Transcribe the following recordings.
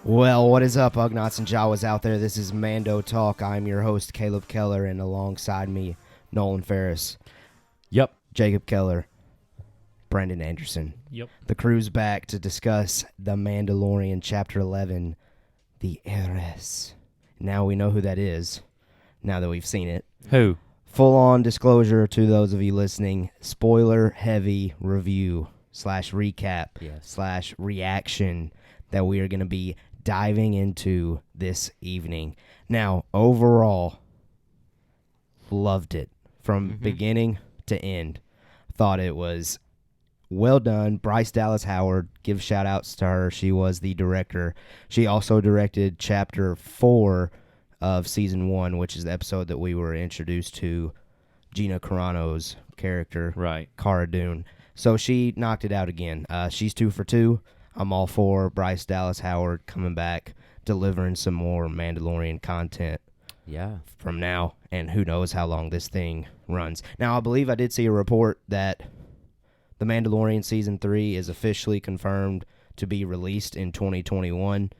Well, what is up, Ugnaughts and Jawas out there? This is Mando Talk. I'm your host, Caleb Keller, and alongside me, Nolan Ferris. Yep. Jacob Keller. Brendan Anderson. Yep. The crew's back to discuss The Mandalorian Chapter 11, The Heiress. Now we know who that is, now that we've seen it. Who? Full-on disclosure to those of you listening, spoiler-heavy review / recap / reaction that we are going to be diving into this evening. Now, overall, loved it from beginning to end. Thought it was well done. Bryce Dallas Howard, give shout outs to her. She was the director. She also directed Chapter 4 of Season 1, which is the episode that we were introduced to Gina Carano's character, Right. Cara Dune. So she knocked it out again. She's 2 for 2. I'm all for Bryce Dallas Howard coming back, delivering some more Mandalorian content. Yeah. From now, and who knows how long this thing runs. Now, I believe I did see a report that The Mandalorian Season 3 is officially confirmed to be released in 2021.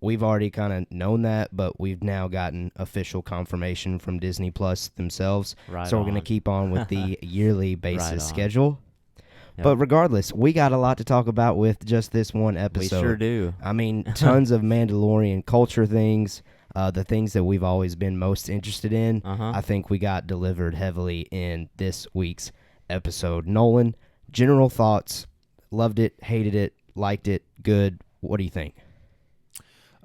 We've already kind of known that, but we've now gotten official confirmation from Disney Plus themselves. Right so we're going to on. keep on with the yearly basis Right on. schedule. Yep. But regardless, we got a lot to talk about with just this one episode. We sure do. I mean, tons of Mandalorian culture things, the things that we've always been most interested in. I think we got delivered heavily in this week's episode. Nolan, general thoughts, loved it, hated it, liked it, good. What do you think?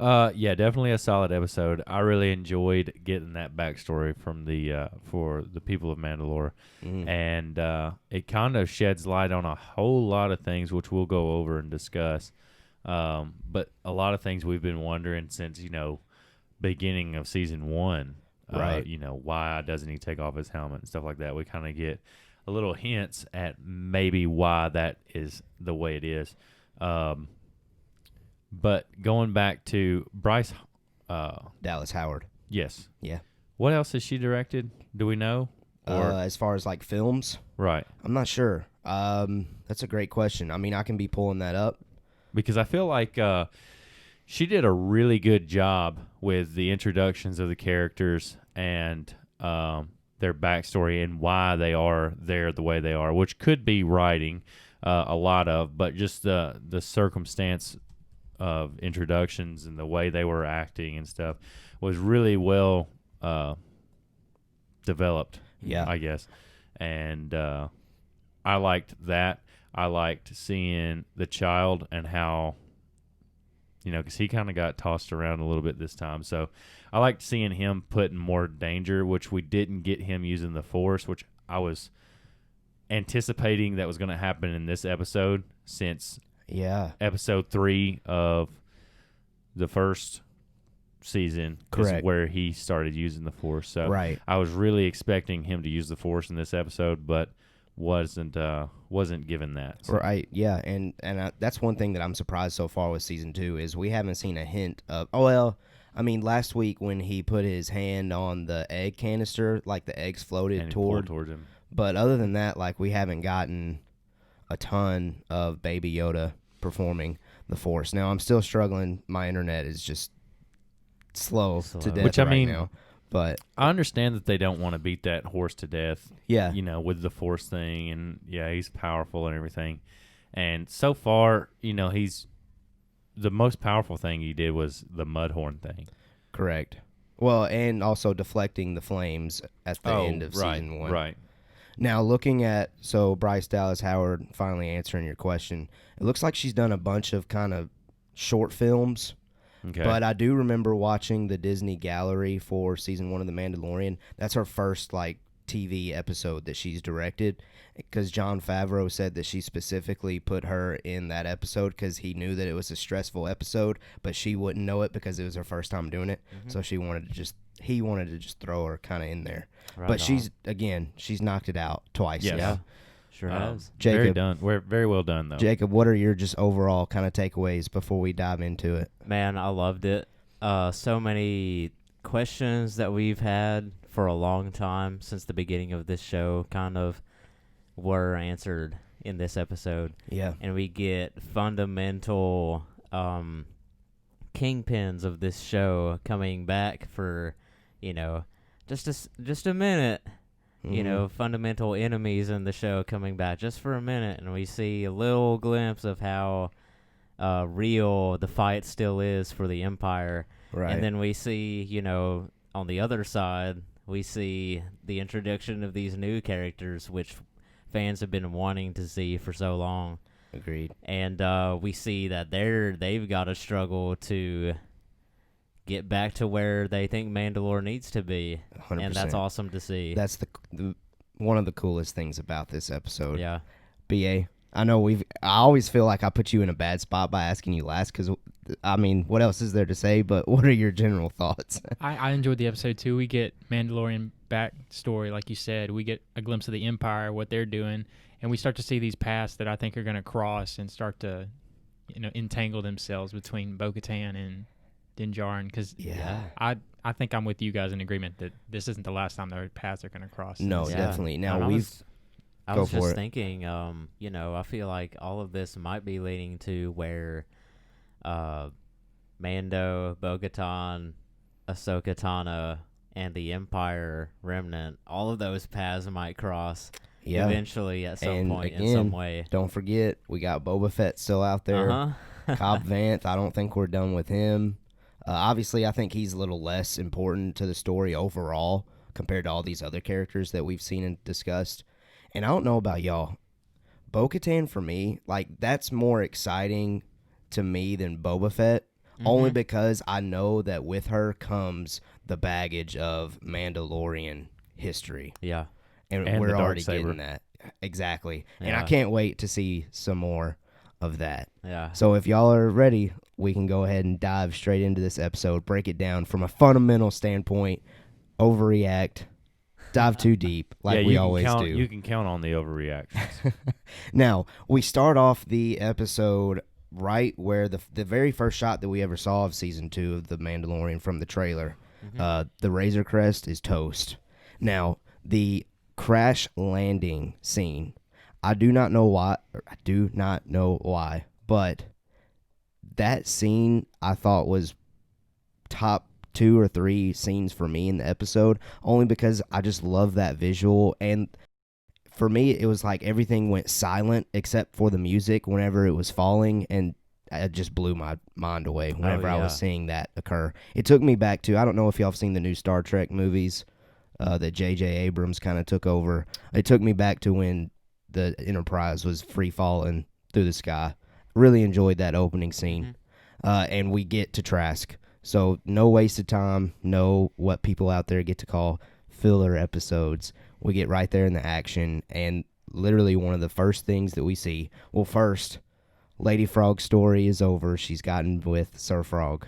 Yeah, definitely a solid episode. I really enjoyed getting that backstory from the for the people of Mandalore, and it kind of sheds light on a whole lot of things, which we'll go over and discuss. But a lot of things we've been wondering since beginning of Season 1. Right. Why doesn't he take off his helmet and stuff like that? We kind of get a little hints at maybe why that is the way it is. But going back to Bryce, Dallas Howard. yes. Yeah. What else has she directed? Do we know? As far as like films, Right. I'm not sure. That's a great question. I mean, I can be pulling that up. Because I feel like she did a really good job with the introductions of the characters and their backstory and why they are there the way they are, which could be writing a lot of, but just the circumstance of introductions and the way they were acting and stuff was really well developed. Yeah. I guess. And I liked that. I liked seeing the child and how, because he kind of got tossed around a little bit this time. So I liked seeing him put in more danger, which we didn't get him using the Force, which I was anticipating that was going to happen in this episode since episode 3 of the first season. Correct. Is where he started using the Force. So Right. I was really expecting him to use the Force in this episode, but wasn't given that. So. Right, yeah, and that's one thing that I'm surprised so far with Season 2 is we haven't seen a hint of, last week when he put his hand on the egg canister, like the eggs floated And towards him. But other than that, like, we haven't gotten a ton of Baby Yoda performing the Force. Now, I'm still struggling. My internet is just slow to death Which, I right mean, now. But I understand that they don't want to beat that horse to death. Yeah. With the Force thing, and he's powerful and everything. And so far, he's the most powerful thing he did was the Mudhorn thing. Correct. Well, and also deflecting the flames at the end of Season 1. Right. Now, looking at, Bryce Dallas Howard, finally answering your question, it looks like she's done a bunch of kind of short films. Okay. But I do remember watching the Disney Gallery for Season 1 of The Mandalorian. That's her first, TV episode that she's directed, because Jon Favreau said that she specifically put her in that episode because he knew that it was a stressful episode, but she wouldn't know it because it was her first time doing it. So he wanted to just throw her kind of in there. Right but on. she's knocked it out twice. Yes. Yeah. Sure has. Jacob, very done. We're very well done, though. Jacob, what are your just overall kind of takeaways before we dive into it? Man, I loved it. So many questions that we've had for a long time since the beginning of this show kind of were answered in this episode. Yeah. And we get fundamental kingpins of this show coming back for, just a minute. Fundamental enemies in the show coming back just for a minute, and we see a little glimpse of how real the fight still is for the Empire. Right. And then we see, on the other side, we see the introduction of these new characters, which fans have been wanting to see for so long. Agreed. And we see that they've got to struggle to get back to where they think Mandalore needs to be. 100%. And that's awesome to see. That's the one of the coolest things about this episode. Yeah. BA, I know I always feel like I put you in a bad spot by asking you last because, what else is there to say? But what are your general thoughts? I enjoyed the episode too. We get Mandalorian backstory, like you said. We get a glimpse of the Empire, what they're doing, and we start to see these paths that I think are going to cross and start to, entangle themselves between Bo-Katan and Din Djarin. Because I think I'm with you guys in agreement that this isn't the last time their paths are going to cross. No, definitely. Now I was just thinking, I feel like all of this might be leading to where Mando, Bo-Katan, Ahsoka Tano, and the Empire remnant, all of those paths might cross eventually at some point in some way. Don't forget, we got Boba Fett still out there. Cobb Vanth, I don't think we're done with him. Obviously, I think he's a little less important to the story overall compared to all these other characters that we've seen and discussed. And I don't know about y'all. Bo-Katan, for me, that's more exciting to me than Boba Fett, only because I know that with her comes the baggage of Mandalorian history. Yeah. And we're already getting that. Exactly. Yeah. And I can't wait to see some more of that. Yeah. So if y'all are ready, we can go ahead and dive straight into this episode, break it down from a fundamental standpoint, overreact, dive too deep like we always do. You can count on the overreactions. Now, we start off the episode right where the very first shot that we ever saw of Season 2 of The Mandalorian from the trailer, the Razor Crest is toast. Now, the crash landing scene, I do not know why, but that scene I thought was top 2 or 3 scenes for me in the episode, only because I just love that visual. And for me, it was like everything went silent except for the music whenever it was falling, and it just blew my mind away whenever I was seeing that occur. It took me back to, I don't know if y'all have seen the new Star Trek movies that J.J. Abrams kind of took over. It took me back to when the Enterprise was free falling through the sky. Really enjoyed that opening scene. And we get to Trask. So no wasted time, no what people out there get to call filler episodes. We get right there in the action, and literally one of the first things that we see, well, first, Lady Frog's story is over. She's gotten with Sir Frog.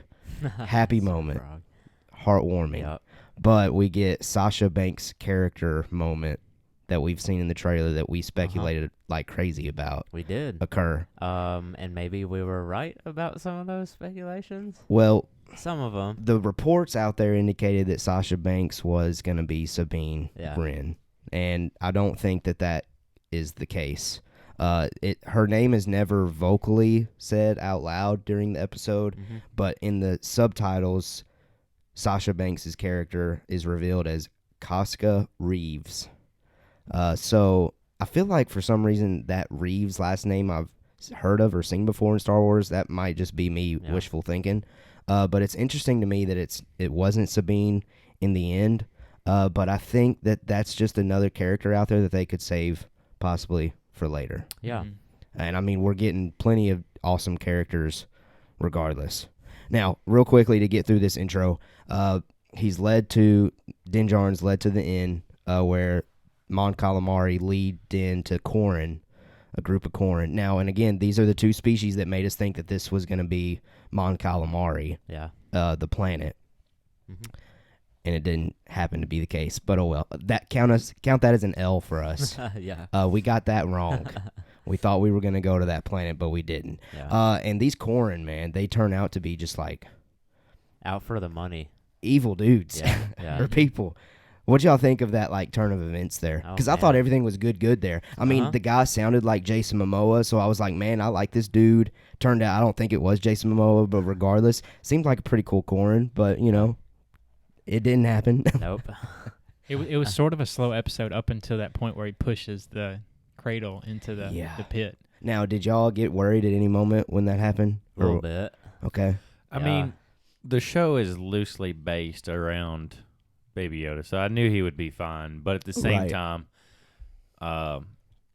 Happy moment. Frog. Heartwarming. Yep. But we get Sasha Banks' character moment that we've seen in the trailer that we speculated like crazy about. We did. Occur. And maybe we were right about some of those speculations. Well, some of them. The reports out there indicated that Sasha Banks was going to be Sabine Wren, and I don't think that is the case. Her name is never vocally said out loud during the episode, but in the subtitles, Sasha Banks' character is revealed as Casca Reeves. So I feel like for some reason that Reeves last name I've heard of or seen before in Star Wars. That might just be me wishful thinking. But it's interesting to me that it wasn't Sabine in the end. But I think that's just another character out there that they could save possibly for later. Yeah. And I mean, we're getting plenty of awesome characters regardless. Now, real quickly to get through this intro, Din Djarin's led to the inn where Mon Calamari lead Din to Corran, a group of Corran. Now, and again, these are the 2 species that made us think that this was going to be Mon Calamari, the planet. And it didn't happen to be the case, but oh well. Count that as an L for us. We got that wrong. We thought we were going to go to that planet, but we didn't. And these Corran, man, they turn out to be just like out for the money. Evil dudes or people. What'd y'all think of that like turn of events there? Oh, Because I thought man. everything was good there. I mean, Uh-huh. the guy sounded like Jason Momoa, so I was like, man, I like this dude. Turned out I don't think it was Jason Momoa, but regardless, seemed like a pretty cool Corrin. But you know, it didn't happen. Nope. It was sort of a slow episode up until that point where he pushes the cradle into the pit. Now, did y'all get worried at any moment when that happened? A little bit. Okay. I Yeah. mean, the show is loosely based around Baby Yoda, so I knew he would be fine. But at the same Right. time,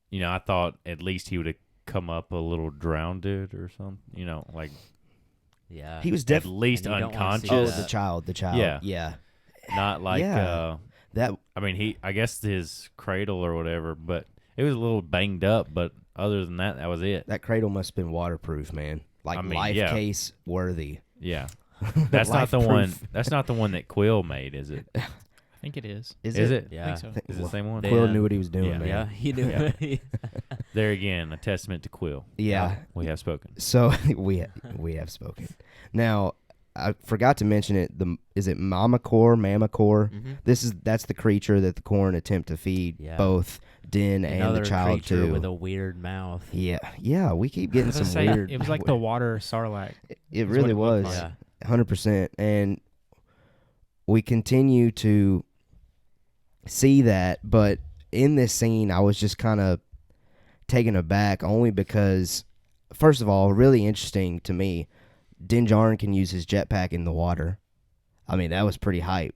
you know, I thought at least he would have come up a little drowned or something. You know, like Yeah. He was at definitely least And you don't wanna see unconscious, that. the child. Yeah. Yeah. not like. Yeah. That I mean, I guess his cradle or whatever, but it was a little banged up. But other than that, that was it. that cradle must have been waterproof, man. Like I mean, life yeah. case worthy. Yeah, that's not the one. Life-proof. That's not the one that Quill made, is it? I think it is. Is it? Yeah. I think so. Is it the same one? Quill Yeah. knew what he was doing, Yeah. man. Yeah, he knew. There again, a testament to Quill. Yeah. We have spoken. So we have spoken. Now, I forgot to mention it. Is it Mama Core? Mhm. That's the creature that the Corrin attempt to feed Yeah. both Din and Another the child creature too. with a weird mouth. Yeah. We keep getting I was gonna some say, weird. it was like the water Sarlacc. It is really what it was. looked Yeah. 100%. And we continue to see that, but in this scene, I was just kind of taken aback only because, first of all, really interesting to me, Din Djarin can use his jetpack in the water. I mean, that was pretty hype.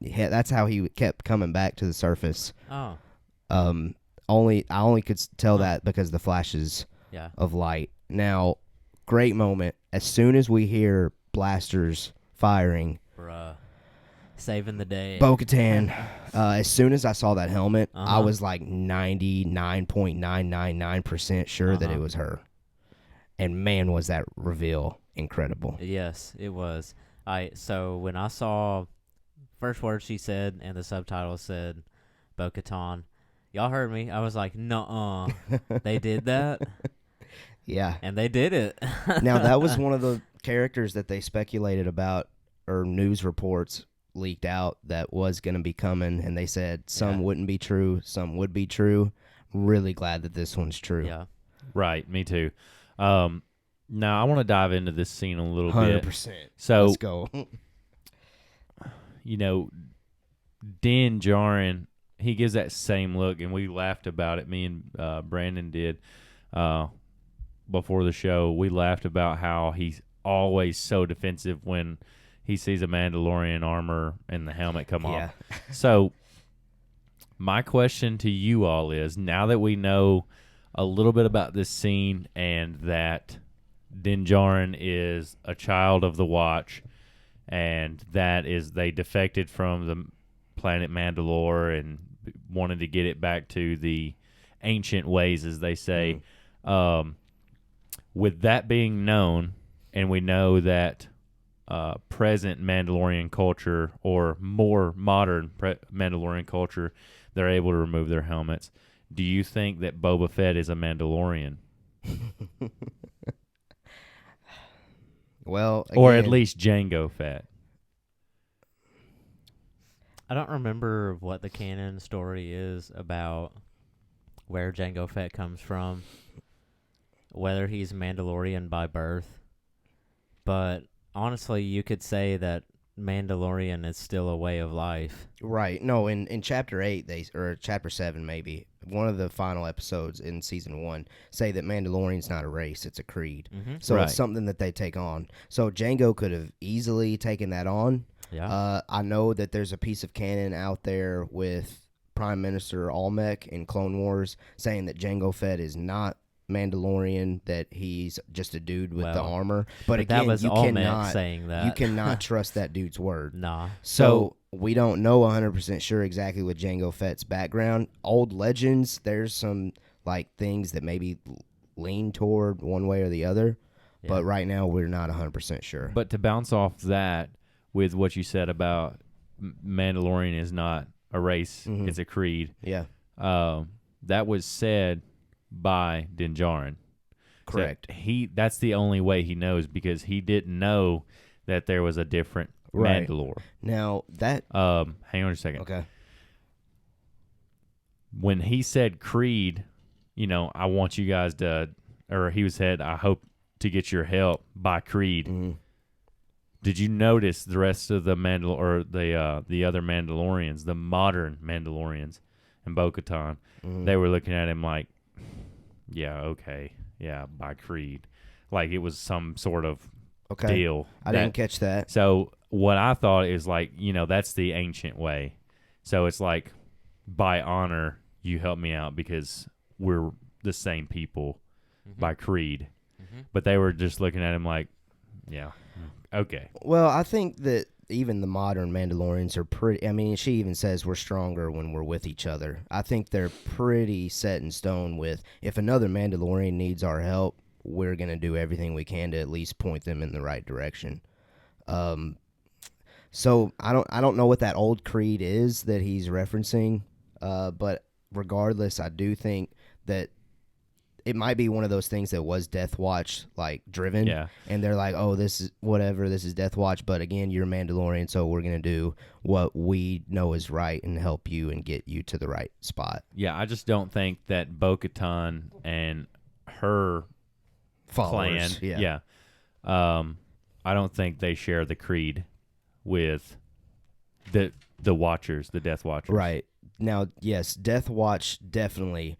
That's how he kept coming back to the surface. Oh. I only could tell that because of the flashes Yeah. of light. Now, great moment. As soon as we hear blasters firing, Bruh. Saving the day. Bo-Katan, as soon as I saw that helmet, I Uh-huh. was like 99.999% sure that it Uh-huh. was her. And man, was that reveal incredible. Yes, it was. So when I saw first word she said and the subtitle said Bo-Katan, y'all heard me. I was like, nuh-uh. They did that, Yeah. and they did it. Now, that was one of the characters that they speculated about, or news reports leaked out that was going to be coming, and they said some Yeah. wouldn't be true, some would be true. Really glad that this one's true. Yeah. Right, me too. Now I want to dive into this scene a little 100%. bit. So, Let's go. you know, Din Djarin, he gives that same look, and we laughed about it. Me and Brandon did before the show. We laughed about how he's always so defensive when he sees a Mandalorian armor and the helmet come Yeah. off. So, my question to you all is, now that we know a little bit about this scene and that Din Djarin is a child of the Watch, and that is they defected from the planet Mandalore and wanted to get it back to the ancient ways, as they say. With that being known, and we know that present Mandalorian culture, or more modern Mandalorian culture, they're able to remove their helmets. Do you think that Boba Fett is a Mandalorian? Well, Or at again, least Jango Fett? I don't remember what the canon story is about where Jango Fett comes from, whether he's Mandalorian by birth. But honestly, you could say that Mandalorian is still a way of life. right. No, in Chapter 8, or Chapter 7 maybe, one of the final episodes in Season 1 say that Mandalorian's not a race, it's a creed. Mm-hmm. So Right. it's something that they take on. So Django could have easily taken that on. Yeah. I know that there's a piece of canon out there with Prime Minister Olmec in Clone Wars saying that Jango Fett is not Mandalorian, that he's just a dude with the Well, armor. But again, that was you Olmec cannot saying that. you cannot trust that dude's word. Nah. So we don't know 100% sure exactly what Jango Fett's background. Old legends, there's some like things that maybe lean toward one way or the other. Yeah. But right now we're not 100% sure. But to bounce off that with what you said about Mandalorian is not a race, Mhm. it's a creed, yeah, that was said by Din Djarin. correct. So that's the only way he knows, because he didn't know that there was a different Right. Mandalore. Now that Hang on a second. okay. when he said Creed, I want you guys to, or he said, I hope to get your help by Creed. Mm-hmm. Did you notice the rest of the the other Mandalorians, the modern Mandalorians, and Bo-Katan? Mm-hmm. They were looking at him like, yeah, okay, yeah, by Creed, like it was some sort of deal. I didn't catch that. So what I thought is like, that's the ancient way. So it's like, by honor, you help me out because we're the same people by Creed. Mm-hmm. But they were just looking at him like, yeah, okay. Well, I think that even the modern Mandalorians are pretty. I mean, she even says we're stronger when we're with each other. I think they're pretty set in stone with if another Mandalorian needs our help, we're going to do everything we can to at least point them in the right direction. So I don't know what that old Creed is that he's referencing, but regardless, I do think that it might be one of those things that was Death Watch like driven, and they're like, oh, this is Death Watch, but again, you're Mandalorian, so we're gonna do what we know is right and help you and get you to the right spot. Yeah, I just don't think that Bo-Katan and her Followers, clan, I don't think they share the creed with the Watchers, the Death Watchers. Right. Now, yes, Death Watch definitely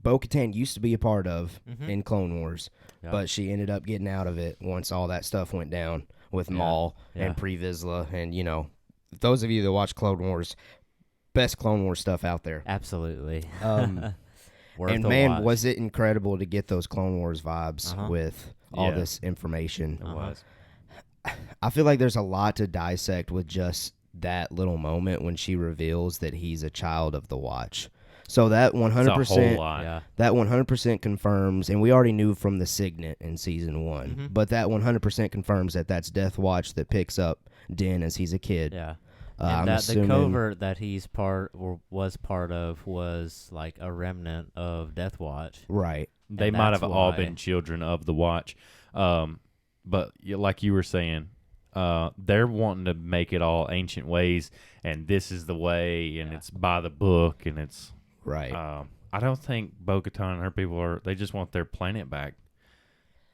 Bo-Katan used to be a part of in Clone Wars, but she ended up getting out of it once all that stuff went down with Maul and Pre Vizsla, and those of you that watch Clone Wars, best Clone Wars stuff out there. Absolutely. And man, watch. Was it incredible to get those Clone Wars vibes with all this information. It was. I feel like there's a lot to dissect with just that little moment when she reveals that he's a child of the Watch. So that 100%, that 100% confirms, and we already knew from the signet in season 1, but that 100% confirms that that's Death Watch that picks up Din as he's a kid. Yeah. And that the covert that he's was part of was like a remnant of Death Watch. Right. They might have all been children of the Watch. But like you were saying, they're wanting to make it all ancient ways, and this is the way, and it's by the book, and it's... Right. I don't think Bo-Katan and her people they just want their planet back.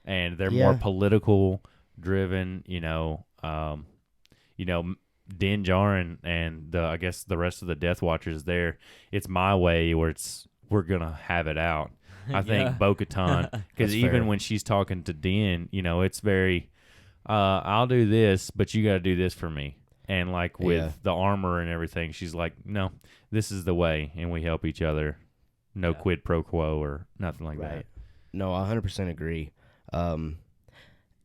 And they're more political driven, Din Djarin and I guess the rest of the Death Watchers there. It's my way where we're going to have it out. I think Bo-Katan, because even when she's talking to Din, it's very, I'll do this, but you got to do this for me. And like with the armor and everything, she's like, no, this is the way, and we help each other. No quid pro quo or nothing like that. No, I 100% agree.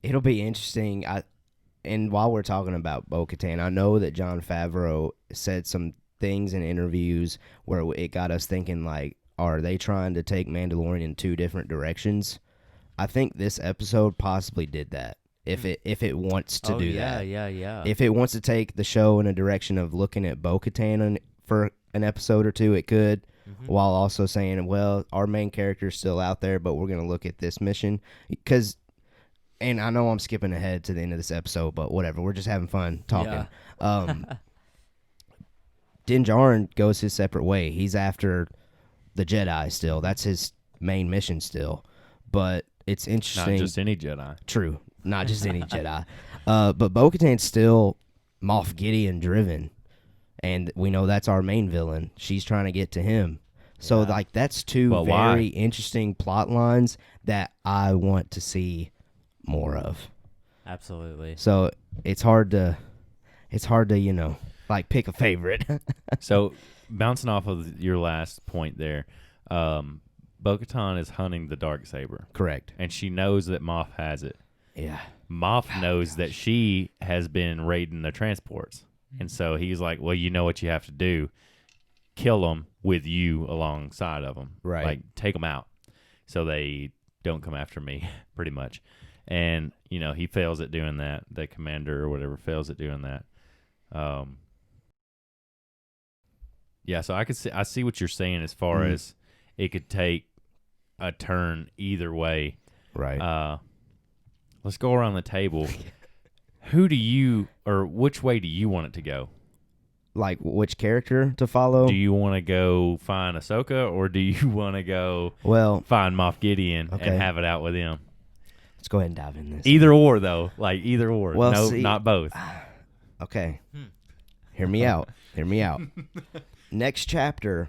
It'll be interesting. And while we're talking about Bo-Katan, I know that Jon Favreau said some things in interviews where it got us thinking, like, are they trying to take Mandalorian in two different directions? I think this episode possibly did that. If it wants to do that. Yeah. If it wants to take the show in a direction of looking at Bo-Katan for an episode or two, it could, while also saying, well, our main character is still out there, but we're going to look at this mission. And I know I'm skipping ahead to the end of this episode, but whatever. We're just having fun talking. Yeah. Din Djarin goes his separate way. He's after the Jedi still. That's his main mission still. But it's interesting. Not just any Jedi. True. Not just any Jedi. But Bo-Katan's still Moff Gideon driven. And we know that's our main villain. She's trying to get to him. So, that's two very interesting plot lines that I want to see more of. Absolutely. So, it's hard to pick a favorite. So, bouncing off of your last point there, Bo-Katan is hunting the Darksaber. Correct. And she knows that Moff has it. Yeah. Moff knows that she has been raiding the transports. And so he's like, well, you know what you have to do. Kill them with you alongside of them. Right. Like, take them out so they don't come after me, pretty much. And, he fails at doing that. The commander or whatever fails at doing that. Yeah, so I see what you're saying as far as it could take a turn either way. Right. Let's go around the table. Which way do you want it to go? like which character to follow. Do you want to go find Ahsoka, or do you want to go find Moff Gideon and have it out with him? Let's go ahead and dive in this. Either or, though. Like, either or. Well, no, see, not both. Okay. Hear me out. Hear me out. Next chapter,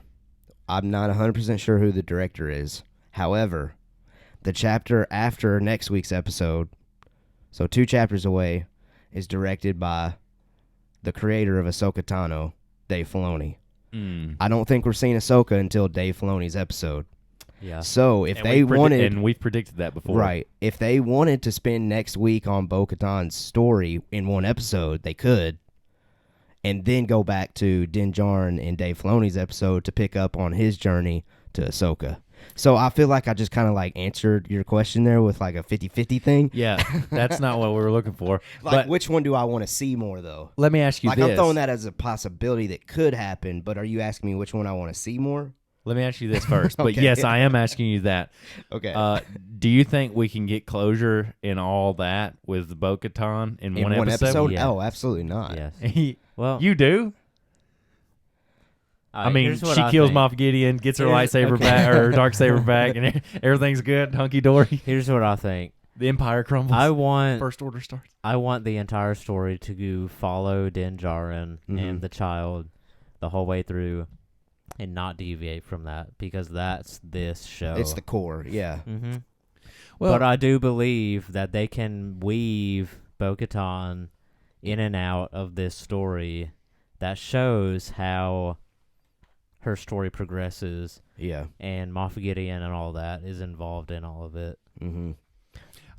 I'm not 100% sure who the director is. However, the chapter after next week's episode, so 2 chapters away, is directed by the creator of Ahsoka Tano, Dave Filoni. I don't think we're seeing Ahsoka until Dave Filoni's episode. Yeah. So if they wanted... And we've predicted that before. Right. If they wanted to spend next week on Bo-Katan's story in one episode, they could. And then go back to Din Djarin and Dave Filoni's episode to pick up on his journey to Ahsoka. So I feel like I just kind of like answered your question there with like a 50-50 thing. Yeah, that's not what we were looking for. Like, but which one do I want to see more, though? Let me ask you like, this. I'm throwing that as a possibility that could happen, but are you asking me which one I want to see more? Let me ask you this first. But Okay. yes, I am asking you that. Okay. Do you think we can get closure in all that with Bo-Katan in one episode? Yeah. Oh, absolutely not. Yes. Well, You do? I mean, here's what she I kills think. Moff Gideon, gets her Here's- lightsaber okay. back, or her dark saber back, and everything's good, hunky-dory. Here's what I think. The Empire crumbles. I want First Order starts. I want the entire story to go follow Din Djarin and the child the whole way through and not deviate from that, because that's this show. It's the core, yeah. Mm-hmm. Well, But I do believe that they can weave Bo-Katan in and out of this story that shows how her story progresses, Yeah. and Moff Gideon and all that is involved in all of it. Mm-hmm.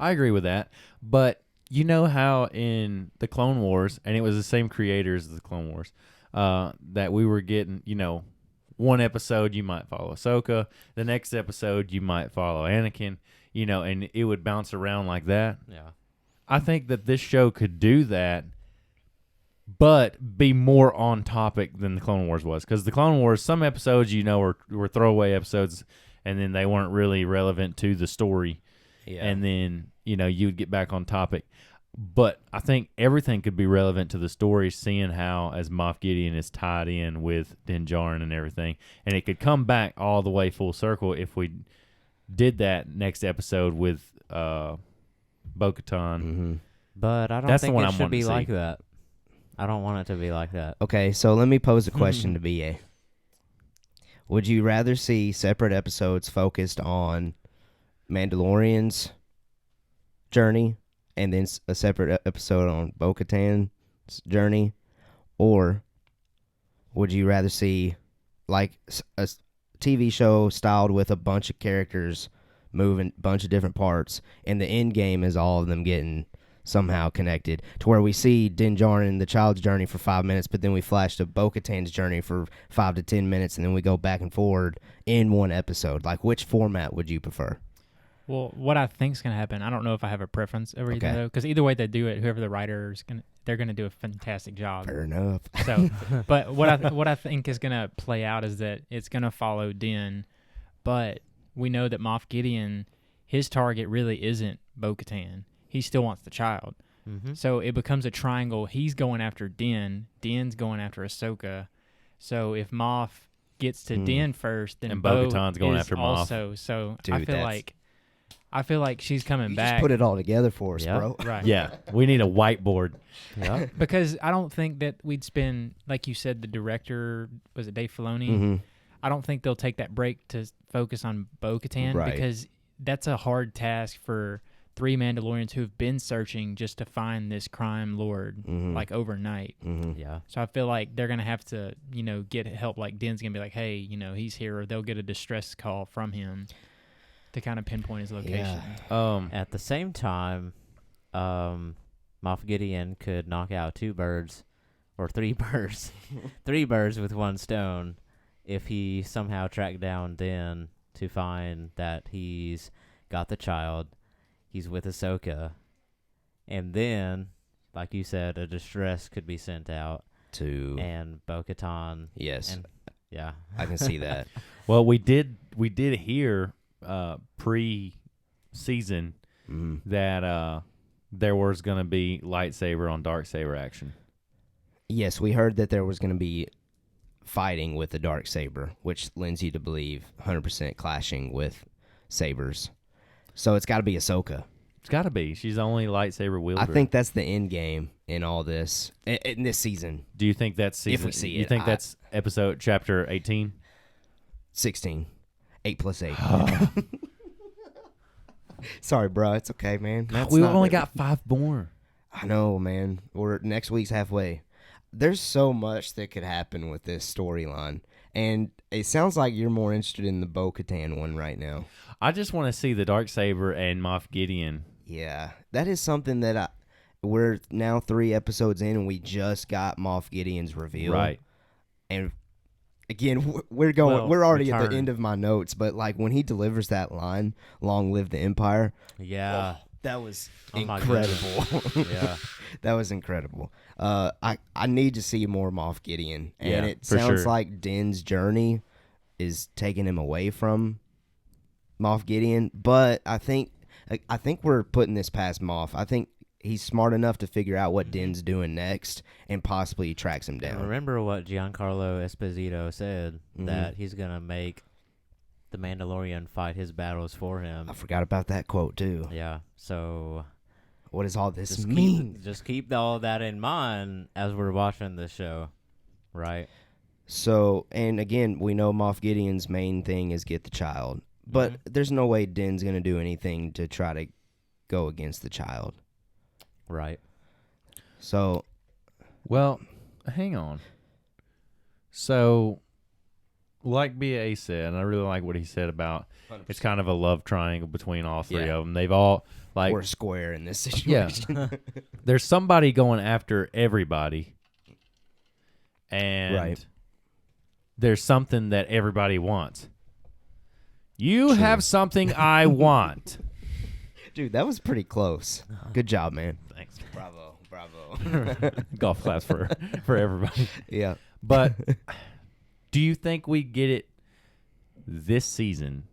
I agree with that. But you know how in the Clone Wars, and it was the same creators of the Clone Wars, that we were getting, one episode you might follow Ahsoka, the next episode you might follow Anakin, and it would bounce around like that. Yeah. I think that this show could do that, but be more on topic than the Clone Wars was. Because the Clone Wars, some episodes, were throwaway episodes, and then they weren't really relevant to the story. Yeah. And then, you would get back on topic. But I think everything could be relevant to the story, seeing how, as Moff Gideon is tied in with Din Djarin and everything. And it could come back all the way full circle if we did that next episode with Bo-Katan. Mm-hmm. But I don't That's the think one it I'm should wanting be to see. like that. I don't want it to be like that. Okay, so let me pose a question to BA. Would you rather see separate episodes focused on Mandalorian's journey and then a separate episode on Bo-Katan's journey? Or would you rather see like a TV show styled with a bunch of characters moving a bunch of different parts, and the end game is all of them getting somehow connected, to where we see Din Djarin and the child's journey for 5 minutes, but then we flash to Bo-Katan's journey for 5 to 10 minutes, and then we go back and forward in one episode? Like, which format would you prefer? Well, what I think is going to happen, I don't know if I have a preference over either, Okay. though, because either way they do it, whoever the writer is they're going to do a fantastic job. Fair enough. So, but what I think is going to play out is that it's going to follow Din, but we know that Moff Gideon, his target really isn't Bo-Katan. He still wants the child. Mm-hmm. So it becomes a triangle. He's going after Din. Din's going after Ahsoka. So if Moff gets to Din first, then And Bo Bo-Katan's going is after Moff. also. So Dude, I feel like she's coming You back. just put it all together for us, Yeah. bro. Right. Yeah, we need a whiteboard. Yeah. Because I don't think that we'd spend, like you said, the director, was it Dave Filoni? Mm-hmm. I don't think they'll take that break to focus on Bo-Katan, Right. because that's a hard task for 3 Mandalorians who've been searching just to find this crime lord, like overnight. Mm-hmm. Yeah. So I feel like they're going to have to, get help. Like Din's going to be like, hey, he's here, or they'll get a distress call from him to kind of pinpoint his location. At the same time, Moff Gideon could knock out 2 birds or 3 birds, 3 birds with 1 stone, if he somehow tracked down Din to find that he's got the child, he's with Ahsoka, and then, like you said, a distress could be sent out To and Bo-Katan. yes, And, yeah. I can see that. Well, we did hear pre-season that there was going to be lightsaber on dark saber action. Yes, we heard that there was going to be fighting with the Darksaber, which lends you to believe 100% clashing with sabers. So it's got to be Ahsoka. It's got to be. She's the only lightsaber wielder. I think that's the end game in all this, in this season. Do you think that's season? If we see you it, think that's episode chapter 18? 16. 8 plus 8. Sorry, bro. It's okay, man. We've only got 5 more. I know, man. Next week's halfway. There's so much that could happen with this storyline. And it sounds like you're more interested in the Bo-Katan one right now. I just want to see the Darksaber and Moff Gideon. Yeah. That is something that we're now 3 episodes in, and we just got Moff Gideon's reveal. Right. And again, we're already at the return. end of my notes, but like when he delivers that line, "Long live the Empire," Yeah. that was Oh my incredible. Yeah. That was incredible. I need to see more Moff Gideon, and Yeah, it for sounds sure. like Din's journey is taking him away from Moff Gideon. But I think we're putting this past Moff. I think he's smart enough to figure out what Din's doing next, and possibly he tracks him And down. remember what Giancarlo Esposito said, Mhm. that he's going to make the Mandalorian fight his battles for him. I forgot about that quote too. Yeah, so What does all this just mean? keep all that in mind as we're watching this show, right? So, and again, we know Moff Gideon's main thing is get the child, but there's no way Din's going to do anything to try to go against the child. Right. So, Well, hang on. So, like BA said, and I really like what he said about it's kind of a love triangle between all 3 Yeah. of them. They've all, like, we're square in this yeah, situation. there's somebody going after everybody, and Right. there's something that everybody wants. You True. have something I want. Dude, that was pretty close. Good job, man. Thanks. Bravo. Golf class for everybody. Yeah. But do you think we get it this season?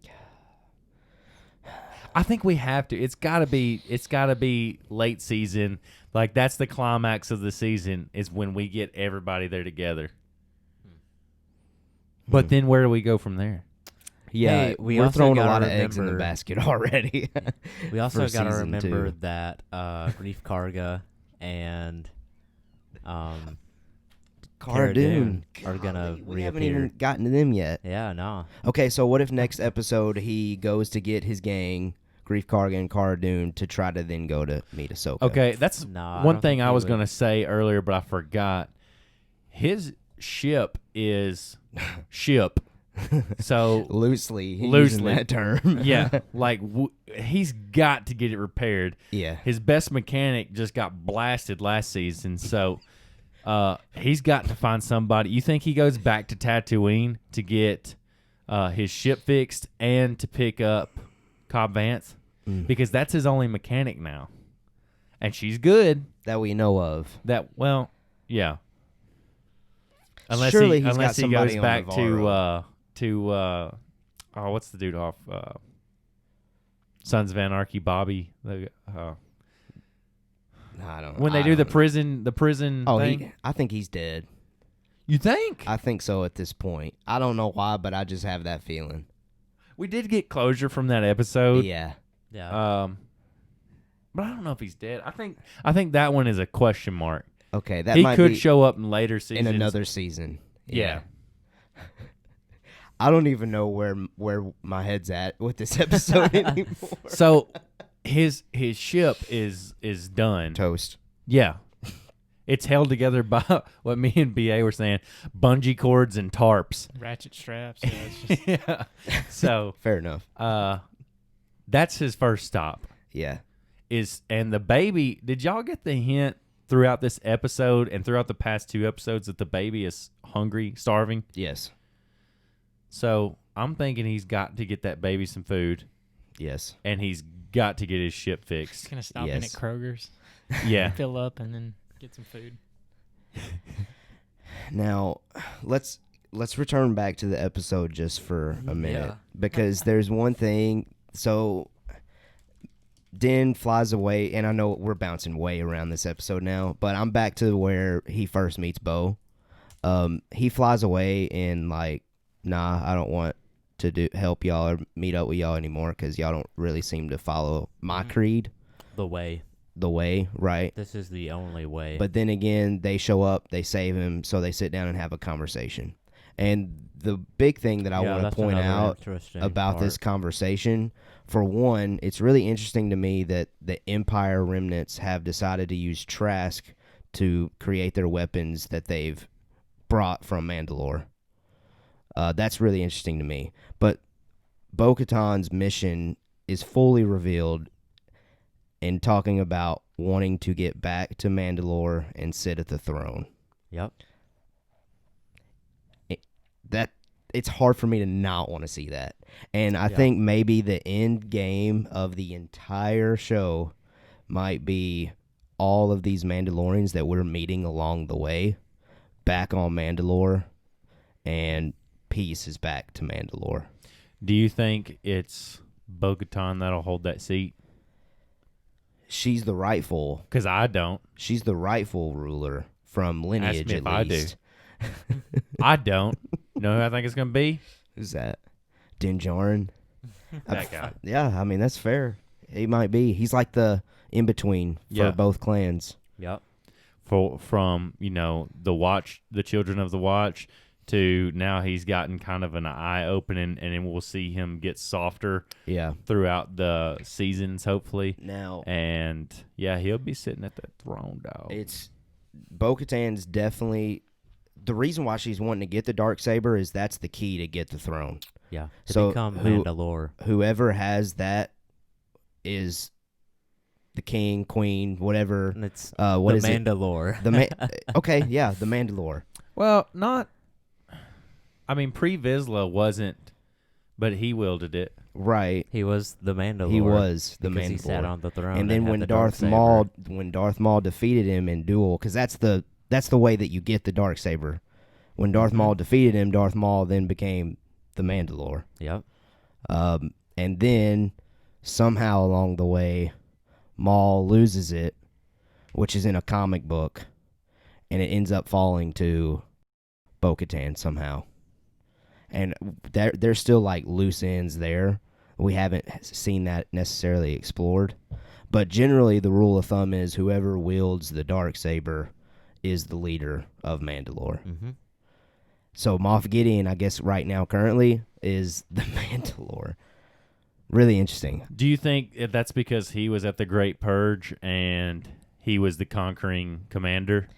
I think we have to. It's gotta be late season. Like that's the climax of the season is when we get everybody there together. But then where do we go from there? Yeah, Hey, we we're also throwing a gotta lot of eggs in the remember- basket already. We also For got to season remember 2. that Grief Karga and Cara Cara Dune Dune are gonna We haven't reappear. even gotten to them yet. Yeah, no. Okay, so what if next episode he goes to get his gang, Grief Karga and Cara Dune, to try to then go to meet Ahsoka? Okay, that's Nah, I one don't thing think I he was would. gonna say earlier, but I forgot. His ship is ship. So Loosely using Loosely. that term. yeah, like he's got to get it repaired. Yeah. His best mechanic just got blasted last season, so he's got to find somebody. You think he goes back to Tatooine to get his ship fixed and to pick up Cobb Vanth? Because that's his only mechanic now. And she's good. That we know of. Yeah. Surely he's got unless he somebody goes on back Navarro. to what's the dude off Sons of Anarchy, Bobby? I don't When they I do the don't- prison Oh, thing. I think he's dead. You think? I think so at this point. I don't know why, but I just have that feeling. We did get closure from that episode. Yeah. Yeah. But I don't know if he's dead. I think that one is a question mark. Okay, that He might could be show up in later seasons. in another season. Yeah. I don't even know where my head's at with this episode anymore. So his ship is done. Toast. Yeah. It's held together by what me and BA were saying, bungee cords and tarps. Ratchet straps. Yeah, it's just, Yeah. So Fair enough. that's his first stop. Yeah. And the baby, did y'all get the hint throughout this episode and throughout the past 2 episodes that the baby is hungry, starving? Yes. So I'm thinking he's got to get that baby some food Yes. and he's got to get his ship just fixed. gonna stop in at Yes. Kroger's, Yeah. fill up, and then get some food. Now, let's return back to the episode just for a minute Yeah. because there's one thing. So Din flies away, and I know we're bouncing way around this episode now, but I'm back to where he first meets Bo. He flies away and like, nah, I don't want to help y'all or meet up with y'all anymore because y'all don't really seem to follow my creed. The way. The way, right? This is the only way. But then again, they show up, they save him, so they sit down and have a conversation. And the big thing that I want to point out about this conversation, for one, it's really interesting to me that the Empire remnants have decided to use Trask to create their weapons that they've brought from Mandalore. That's really interesting to me. But Bo-Katan's mission is fully revealed in talking about wanting to get back to Mandalore and sit at the throne. Yep. It's hard for me to not want to see that. And I think maybe the end game of the entire show might be all of these Mandalorians that we're meeting along the way back on Mandalore, and peace is back to Mandalore. Do you think it's Bo-Katan that'll hold that seat? She's the rightful. Because I don't. She's the rightful ruler from lineage, Ask me at if I least. do. I don't. You know who I think it's going to be? Who's that? Din Djarin? That guy. Yeah, I mean, that's fair. He might be. He's like the in-between for both clans. Yep. From, the Children of the Watch to now he's gotten kind of an eye-opening, and then we'll see him get softer throughout the seasons, hopefully. Now, and, he'll be sitting at the throne, dog. It's Bo-Katan's definitely... The reason why she's wanting to get the Darksaber is that's the key to get the throne. Yeah, to become Mandalore. Whoever has that is the king, queen, whatever. And it's what is Mandalore. Okay, yeah, the Mandalore. Well, Pre-Vizsla wasn't, but he wielded it. Right. He was the Mandalore. He was the Mandalore. He sat on the throne. And then when Darth Maul defeated him in duel, because that's the way that you get the Darksaber. When Darth Maul defeated him, Darth Maul then became the Mandalore. Yep. And then somehow along the way, Maul loses it, which is in a comic book, and it ends up falling to Bo-Katan somehow. And there's still like loose ends there. We haven't seen that necessarily explored. But generally, the rule of thumb is whoever wields the Darksaber is the leader of Mandalore. Mm-hmm. So Moff Gideon, I guess right now currently, is the Mandalore. Really interesting. Do you think that's because he was at the Great Purge and he was the conquering commander?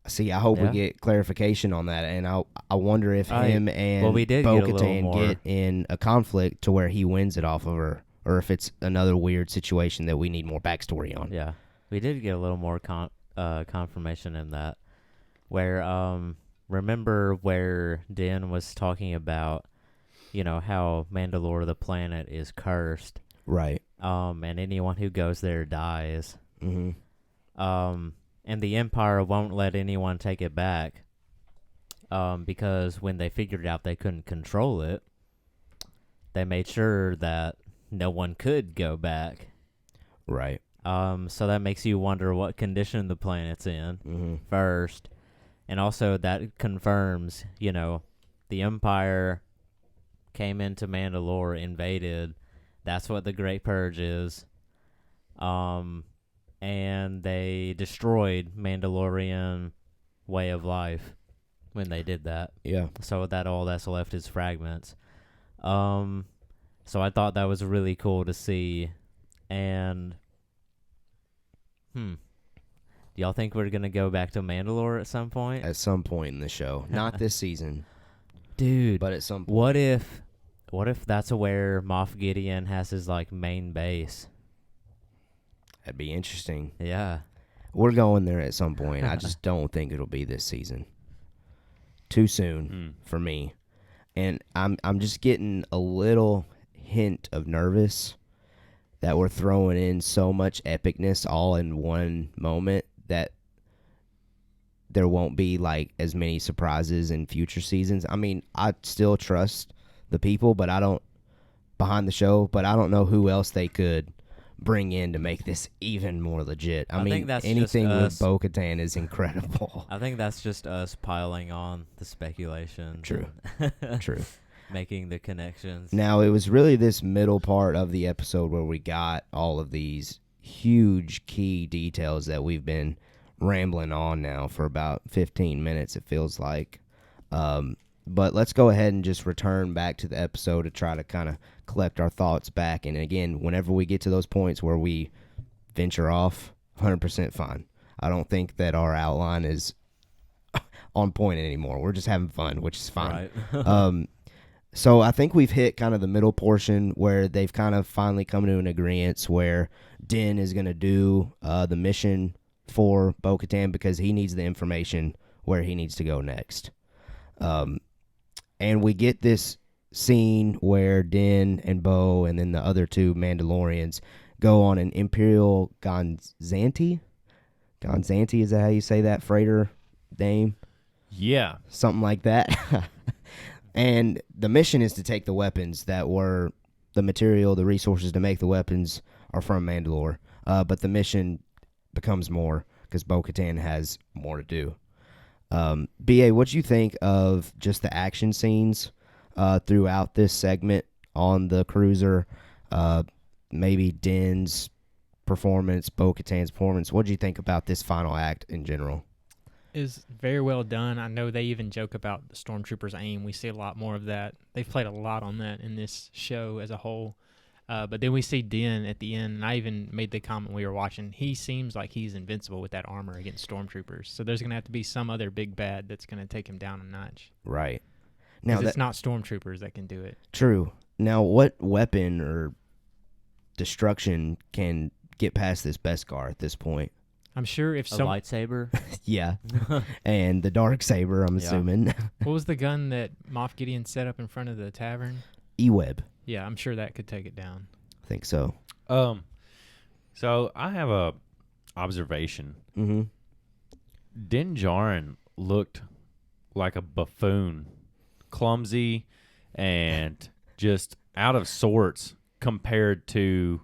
See, I hope we get clarification on that, and I wonder if him and Bo-Katan get in a conflict to where he wins it off of her, or if it's another weird situation that we need more backstory on. Yeah, we did get a little more confirmation in that, where remember where Din was talking about, how Mandalore, the planet, is cursed, right? And anyone who goes there dies. Mm-hmm. And the Empire won't let anyone take it back, because when they figured out they couldn't control it, they made sure that no one could go back. Right. So that makes you wonder what condition the planet's in first. And also that confirms, the Empire came into Mandalore, invaded. That's what the Great Purge is. And they destroyed Mandalorian way of life when they did that. Yeah. So that all that's left is fragments. So I thought that was really cool to see. And do y'all think we're gonna go back to Mandalore at some point? At some point in the show, not this season, dude. But at some point. What if that's where Moff Gideon has his main base? That'd be interesting. Yeah. We're going there at some point. I just don't think it'll be this season. Too soon for me. And I'm just getting a little hint of nervous that we're throwing in so much epicness all in one moment that there won't be as many surprises in future seasons. I mean, I still trust the people, but behind the show, but I don't know who else they could bring in to make this even more legit. I mean, think that's anything just with us. Bo-Katan is incredible. I think that's just us piling on the speculation. True. True. Making the connections. Now, it was really this middle part of the episode where we got all of these huge key details that we've been rambling on now for about 15 minutes, it feels like. But let's go ahead and just return back to the episode to try to kind of collect our thoughts back. And again, whenever we get to those points where we venture off, 100% fine. I don't think that our outline is on point anymore. We're just having fun, which is fine. Right. So I think we've hit kind of the middle portion where they've kind of finally come to an agreement where Din is going to do the mission for Bo-Katan because he needs the information where he needs to go next. And we get this scene where Din and Bo and then the other two Mandalorians go on an Imperial Gonzanti. Gonzanti, is that how you say that freighter name? Yeah. Something like that. And the mission is to take the weapons that were the material, the resources to make the weapons are from Mandalore. But the mission becomes more because Bo-Katan has more to do. B.A., what do you think of just the action scenes throughout this segment on the cruiser? Maybe Din's performance, Bo-Katan's performance. What do you think about this final act in general? Is very well done. I know they even joke about the stormtroopers' aim. We see a lot more of that. They've played a lot on that in this show as a whole. But then we see Din at the end, and I even made the comment we were watching. He seems like he's invincible with that armor against stormtroopers. So there's going to have to be some other big bad that's going to take him down a notch. Right. Now Now it's not stormtroopers that can do it. True. Now, what weapon or destruction can get past this Beskar at this point? I'm sure if A some lightsaber. Yeah. And the Darksaber, I'm Yeah. assuming. what was the gun that Moff Gideon set up in front of the tavern? E-Web. Yeah, I'm sure that could take it down. I think so. So I have a observation. Mm-hmm. Din Djarin looked like a buffoon, clumsy, and just out of sorts compared to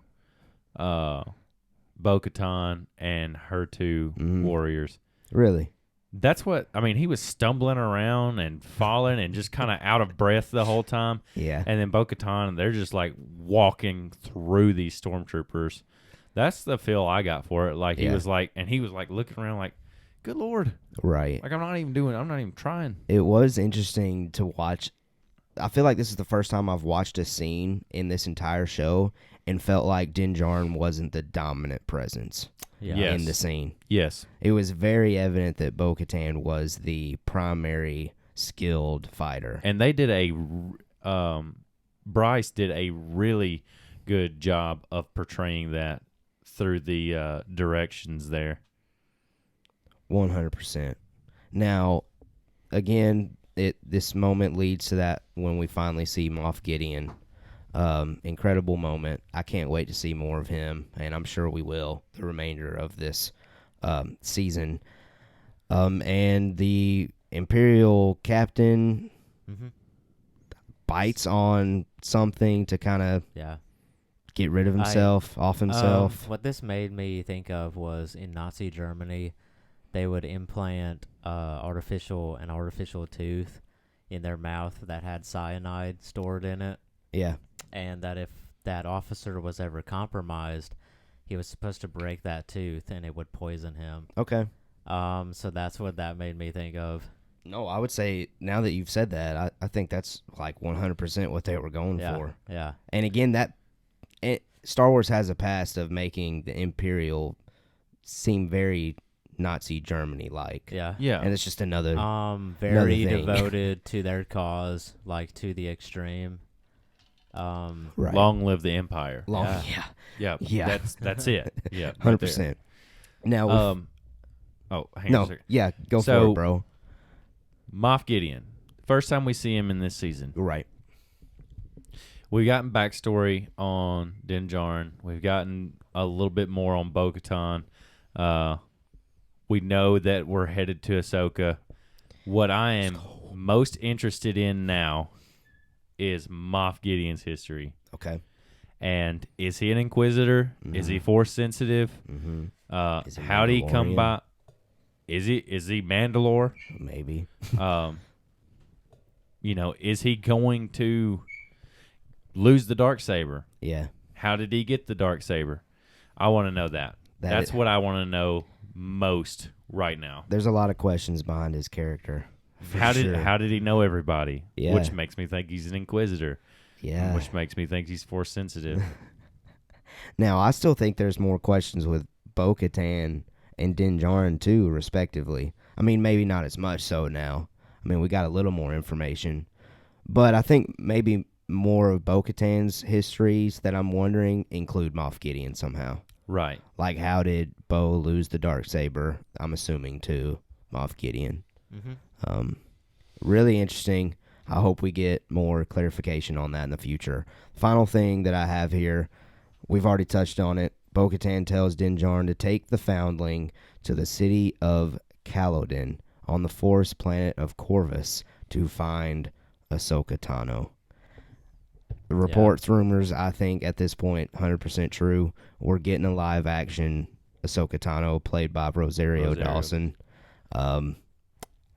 Bo-Katan and her two warriors. Really? That's what I mean. He was stumbling around and falling and just kind of out of breath the whole time. Yeah. And then Bo-Katan, they're just like walking through these stormtroopers. That's the feel I got for it. Like he was like looking around like, good Lord. Right. Like I'm not even trying. It was interesting to watch. I feel like this is the first time I've watched a scene in this entire show and felt like Din Djarin wasn't the dominant presence Yes. in the scene. Yes. It was very evident that Bo-Katan was the primary skilled fighter. And they did Bryce did a really good job of portraying that through the directions there. 100%. Now, again, this moment leads to that when we finally see Moff Gideon. Incredible moment. I can't wait to see more of him, and I'm sure we will the remainder of this season. And the Imperial captain bites on something to kind of get rid of himself, off himself. What this made me think of was in Nazi Germany, they would implant artificial tooth in their mouth that had cyanide stored in it. Yeah. And that if that officer was ever compromised, he was supposed to break that tooth and it would poison him. Okay. So that's what that made me think of. No, I would say now that you've said that, I think that's like 100% what they were going for. Yeah. And again, Star Wars has a past of making the Imperial seem very Nazi Germany-like. Yeah. Yeah. And it's just another very thing. devoted to their cause, like to the extreme. Right. Long live the Empire. Yeah. That's it. Yeah. 100%. Now, hang on a second. Yeah, go for it, bro. Moff Gideon. First time we see him in this season. Right. We've gotten backstory on Din Djarin. We've gotten a little bit more on Bo-Katan. We know that we're headed to Ahsoka. What I am most interested in now is Moff Gideon's history. Okay. And is he an Inquisitor? Is he Force sensitive? Is he How did he come Mandalorian? by? Is he Mandalore? Maybe. Is he going to lose the Darksaber? Yeah. How did he get the Darksaber? I want to know that. That's what I want to know most right now. There's a lot of questions behind his character. How did he know everybody? Yeah. Which makes me think he's an Inquisitor. Yeah. Which makes me think he's Force sensitive. Now, I still think there's more questions with Bo-Katan and Din Djarin, too, respectively. I mean, maybe not as much so now. I mean, we got a little more information. But I think maybe more of Bo-Katan's histories that I'm wondering include Moff Gideon somehow. Right. Like, how did Bo lose the Darksaber? I'm assuming, to Moff Gideon. Really interesting. I hope we get more clarification on that in the future. Final thing that I have here, we've already touched on it. Bo-Katan tells Din Djarin to take the foundling to the city of Calodan on the forest planet of Corvus to find Ahsoka Tano. The reports, rumors, I think at this point, 100% true. We're getting a live action Ahsoka Tano played by Rosario Dawson.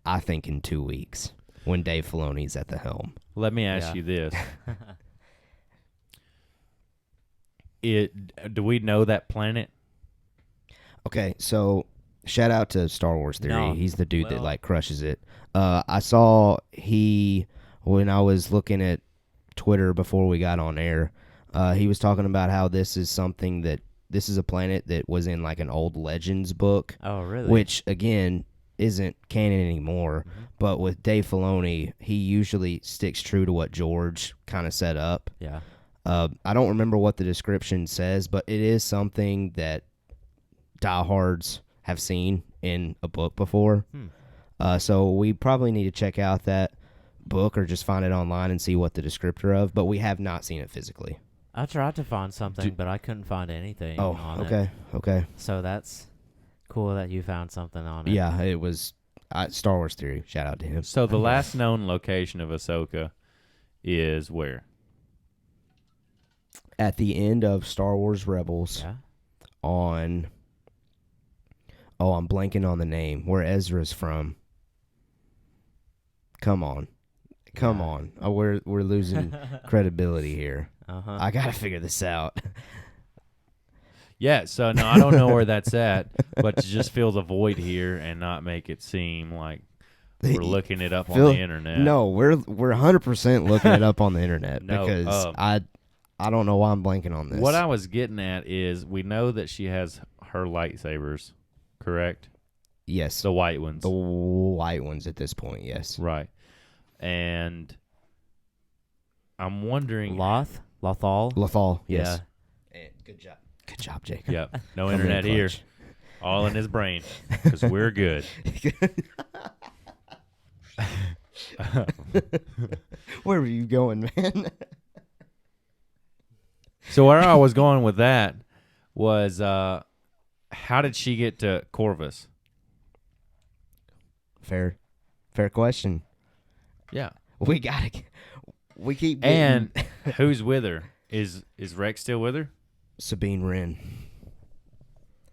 I think in 2 weeks when Dave Filoni's at the helm. Let me ask you this. Do we know that planet? Okay, so shout out to Star Wars Theory. No. He's the dude that like crushes it. I saw when I was looking at Twitter before we got on air, he was talking about how this is a planet that was in like an old Legends book. Oh, really? Which, again, isn't canon anymore. But with Dave Filoni, he usually sticks true to what George kind of set up. Yeah. I don't remember what the description says, but it is something that diehards have seen in a book before. So we probably need to check out that book or just find it online and see what the descriptor of, but we have not seen it physically. I tried to find something, but I couldn't find anything on it. Okay. So that's cool that you found something on it. Yeah, it was Star Wars Theory. Shout out to him. So the last known location of Ahsoka is where? At the end of Star Wars Rebels on... Oh, I'm blanking on the name. Where Ezra's from. Come on. Oh, we're losing credibility here. I got to figure this out. Yeah, so no, I don't know where that's at, but to just fill the void here and not make it seem like we're looking it up on the internet. No, we're 100% looking it up on the internet because I don't know why I'm blanking on this. What I was getting at is we know that she has her lightsabers, correct? Yes. The white ones. The white ones at this point, yes. Right. And I'm wondering... Lothal, yes. Yeah. Good job, Jacob. Yep. No internet here. All in his brain because we're good. Where were you going, man? So where I was going with that was how did she get to Corvus? Fair question. Yeah. We keep getting... And who's with her? Is Rex still with her? Sabine Wren.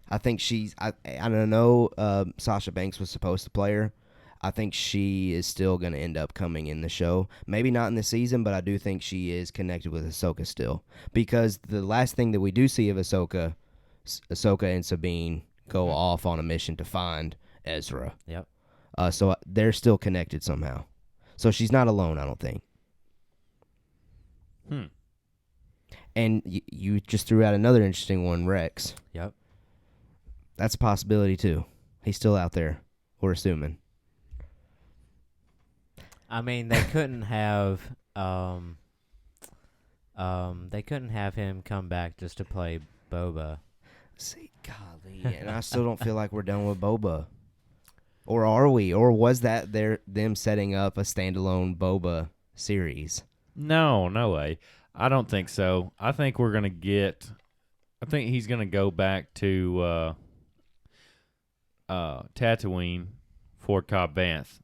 I think she's... I don't know. Sasha Banks was supposed to play her. I think she is still going to end up coming in the show. Maybe not in the season, but I do think she is connected with Ahsoka still. Because the last thing that we do see of Ahsoka and Sabine go off on a mission to find Ezra. Yep. So they're still connected somehow. So she's not alone, I don't think. And you just threw out another interesting one, Rex. Yep. That's a possibility, too. He's still out there, we're assuming. I mean, they couldn't have him come back just to play Boba. See, golly, and I still don't feel like we're done with Boba. Or are we? Or was that them setting up a standalone Boba series? No way. I don't think so. I think we're gonna get. I think he's gonna go back to Tatooine, Fort Cobb Vanth,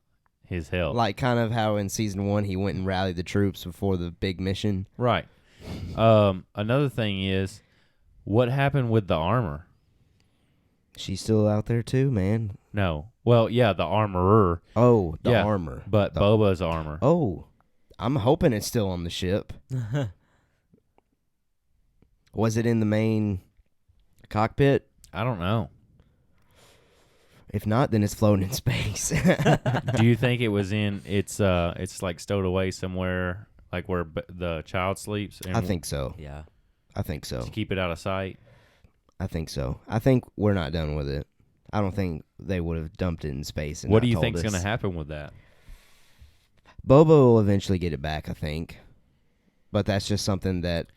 his help. Like kind of how in season 1 he went and rallied the troops before the big mission. Right. Another thing is, what happened with the armor? She's still out there too, man. No. Well, yeah, the armorer. Oh, the Yeah, armor. But Boba's armor. Oh, I'm hoping it's still on the ship. Was it in the main cockpit? I don't know. If not, then it's floating in space. Do you think it was in? It's like stowed away somewhere, like where the child sleeps. And I think so. Yeah. I think so. to keep it out of sight. I think so. I think we're not done with it. I don't think they would have dumped it in space. And What not do you told think's us. going to happen with that? Boba will eventually get it back, I think. But that's just something that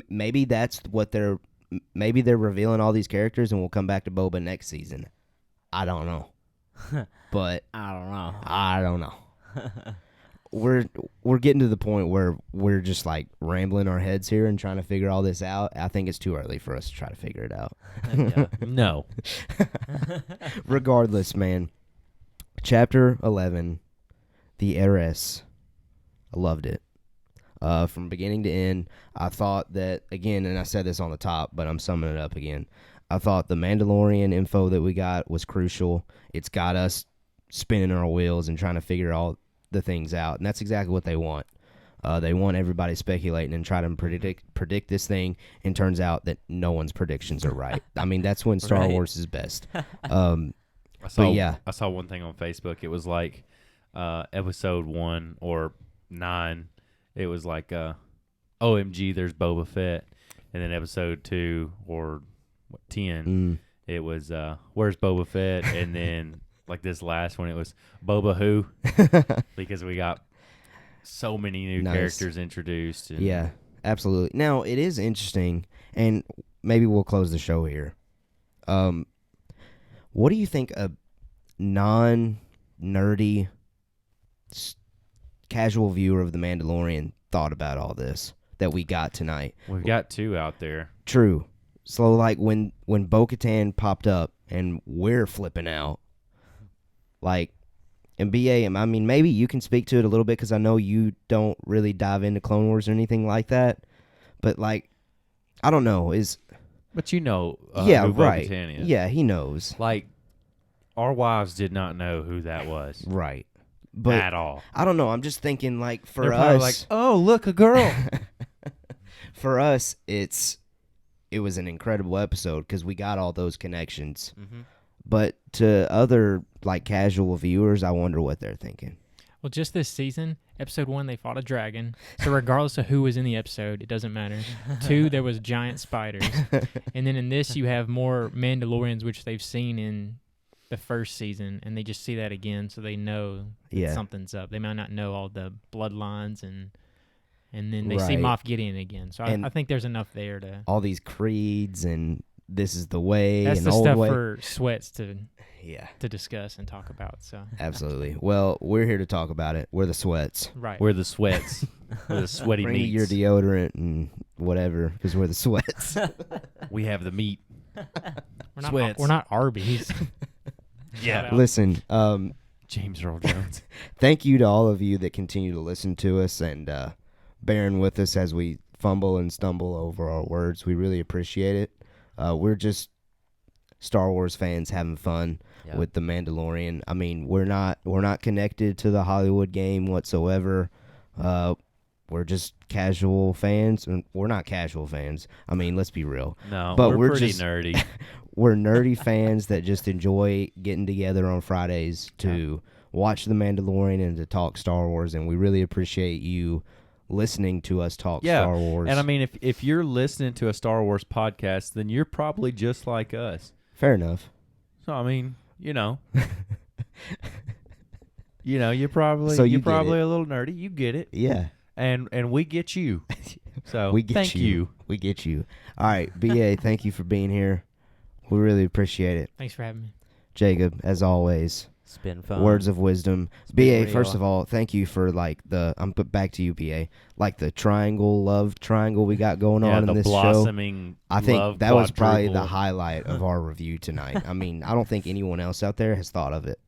maybe that's what maybe they're revealing all these characters and we'll come back to Boba next season. I don't know. But I don't know. We're getting to the point where we're just like rambling our heads here and trying to figure all this out. I think it's too early for us to try to figure it out. No. Regardless, man. Chapter 11, The Heiress. I loved it. From beginning to end, I thought that, again, and I said this on the top, but I'm summing it up again. I thought the Mandalorian info that we got was crucial. It's got us spinning our wheels and trying to figure all the things out, and that's exactly what they want. They want everybody speculating and trying to predict this thing, and turns out that no one's predictions are right. I mean, that's when Star Right. Wars is best. I saw one thing on Facebook. It was like episode 1 or 9. It was like OMG, there's Boba Fett. And then episode 2 or 10, it was where's Boba Fett? And then like this last one, it was Boba who? Because we got so many new characters introduced. And Yeah, absolutely. Now, it is interesting, and maybe we'll close the show here. What do you think a non-nerdy, casual viewer of The Mandalorian thought about all this that we got tonight? We've got 2 out there. True. So, like, when Bo-Katan popped up, and we're flipping out, like, and BA, I mean, maybe you can speak to it a little bit, because I know you don't really dive into Clone Wars or anything like that, but, like, I don't know, But you know yeah, who right. Bo-Katan is. Yeah, he knows. Like, our wives did not know who that was. Right. But at all. I don't know. I'm just thinking, like, for They're probably us, like, oh, look, a girl. for us, it was an incredible episode because we got all those connections. Mm-hmm. But to other, like, casual viewers, I wonder what they're thinking. Well, just this season, episode 1, they fought a dragon. So regardless of who was in the episode, it doesn't matter. 2, there was giant spiders. And then in this, you have more Mandalorians, which they've seen in the first season, and they just see that again, so they know that something's up. They might not know all the bloodlines, and then they see Moff Gideon again. So I think there's enough there to... All these creeds, and this is the way, That's and the old stuff way. for Sweats to discuss and talk about. So Absolutely. Well, we're here to talk about it. We're the Sweats. right. We're the Sweats. We're the sweaty Bring meats. your deodorant and whatever, because we're the Sweats. We have the meat. We're not Arby's. Yeah. Listen, James Earl Jones. thank you to all of you that continue to listen to us and bearing with us as we fumble and stumble over our words. We really appreciate it. We're just Star Wars fans having fun with The Mandalorian. I mean, we're not connected to the Hollywood game whatsoever. We're just casual fans, and we're not casual fans. I mean, let's be real. No, But we're pretty just- nerdy. We're nerdy fans that just enjoy getting together on Fridays to watch The Mandalorian and to talk Star Wars, and we really appreciate you listening to us talk Star Wars. And I mean, if you're listening to a Star Wars podcast, then you're probably just like us. Fair enough. So I mean, you're probably So you you're get probably it. a little nerdy. You get it, Yeah. and we get you. So We get thank you. We get you. All right, BA, thank you for being here. We really appreciate it. Thanks for having me. Jacob, as always, It's been fun. words of wisdom. been BA, first real. of all, thank you for I'm back to you, BA. Like the love triangle we got going Yeah, on the in this show. blossoming. I think love that was probably the quadruple. highlight of our review tonight. I mean, I don't think anyone else out there has thought of it.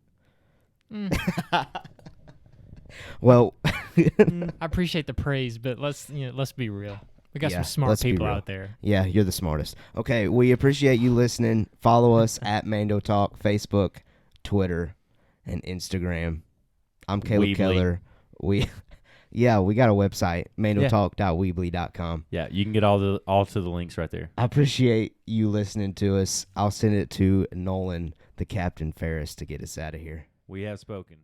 Well, I appreciate the praise, but let's be real. We got Yeah, some smart let's be people real. out there. Yeah, you're the smartest. Okay, we appreciate you listening. Follow us at Mando Talk, Facebook, Twitter, and Instagram. I'm Caleb Weebly. Keller. We got a website, mandotalk.weebly.com. Yeah, you can get all to the links right there. I appreciate you listening to us. I'll send it to Nolan, the Captain Ferris, to get us out of here. We have spoken.